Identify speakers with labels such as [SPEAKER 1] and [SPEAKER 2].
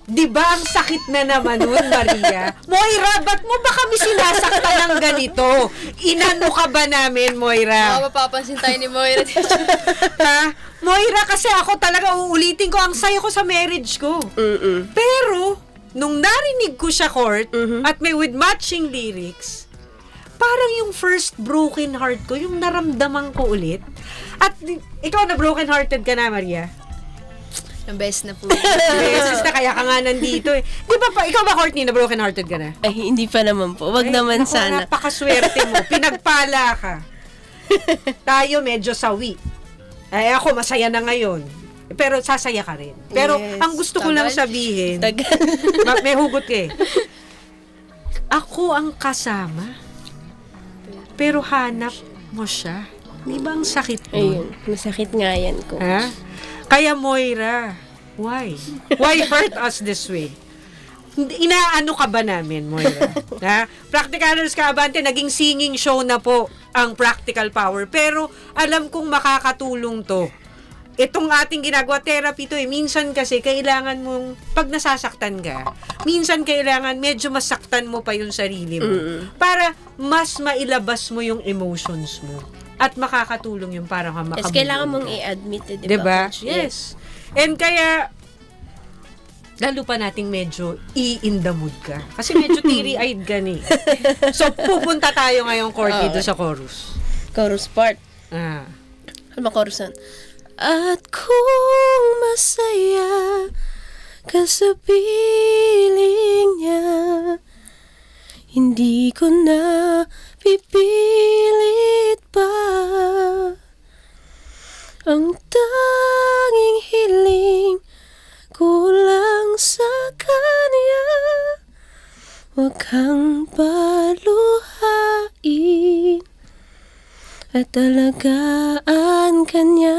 [SPEAKER 1] Di ba ang sakit na naman nun, Maria? Moira, ba't mo ba kami sinasaktan ng ganito? Inano ka ba namin, Moira?
[SPEAKER 2] Mapapansin tayo ni Moira.
[SPEAKER 1] Ha? Moira, kasi ako talaga uulitin ko, ang saya ko sa marriage ko. Pero, nung narinig ko siya court, at may with matching lyrics, parang yung first broken heart ko, yung naramdaman ko ulit. At ikaw na broken hearted ka na, Maria?
[SPEAKER 2] Ang best na po.
[SPEAKER 1] Beses na kaya ka nga nandito eh. Di ba pa, ikaw ba, Courtney, na broken hearted ka na?
[SPEAKER 3] Ay, hindi pa naman po. Wag naman
[SPEAKER 1] naku,
[SPEAKER 3] sana.
[SPEAKER 1] Napakaswerte mo. Pinagpala ka. Tayo medyo sawi. Ay, ako masaya na ngayon. Pero sasaya ka rin. Pero
[SPEAKER 3] Yes.
[SPEAKER 1] ang gusto ko lang
[SPEAKER 2] Tagal.
[SPEAKER 1] sabihin,
[SPEAKER 3] Tagal.
[SPEAKER 1] may hugot ka eh. Ako ang kasama. Pero hanap mo siya. Di ba ang sakit mo?
[SPEAKER 3] Ayun, masakit nga yan ko.
[SPEAKER 1] Ha? Kaya Moira, why? Why hurt us this way? Inaano ka ba namin, Moira? Ha? Practicalers ka, Abante, naging singing show na po ang Practical Power. Pero alam kong makakatulong to. Itong ating ginagawa, therapy to eh. Minsan kasi, kailangan mong, pag nasasaktan ka, minsan kailangan medyo masaktan mo pa yung sarili mo. Para mas mailabas mo yung emotions mo. At makakatulong yung parang
[SPEAKER 3] Yes,
[SPEAKER 1] makabuo.
[SPEAKER 3] kailangan mong i-admit, di ba?
[SPEAKER 1] Diba?
[SPEAKER 3] Coach?
[SPEAKER 1] Yes. And kaya, lalo pa nating medyo in the mood ka. Kasi medyo teary-eyed ka ni. So, pupunta tayo ngayong court dito sa chorus.
[SPEAKER 3] Chorus part.
[SPEAKER 1] Ah.
[SPEAKER 3] Ano ba chorusan? At kung masaya ka sa piling niya, hindi ko na pipilit pa. Ang tanging hiling ko lang sa kanya, huwag kang paluhain at alagaan kanya.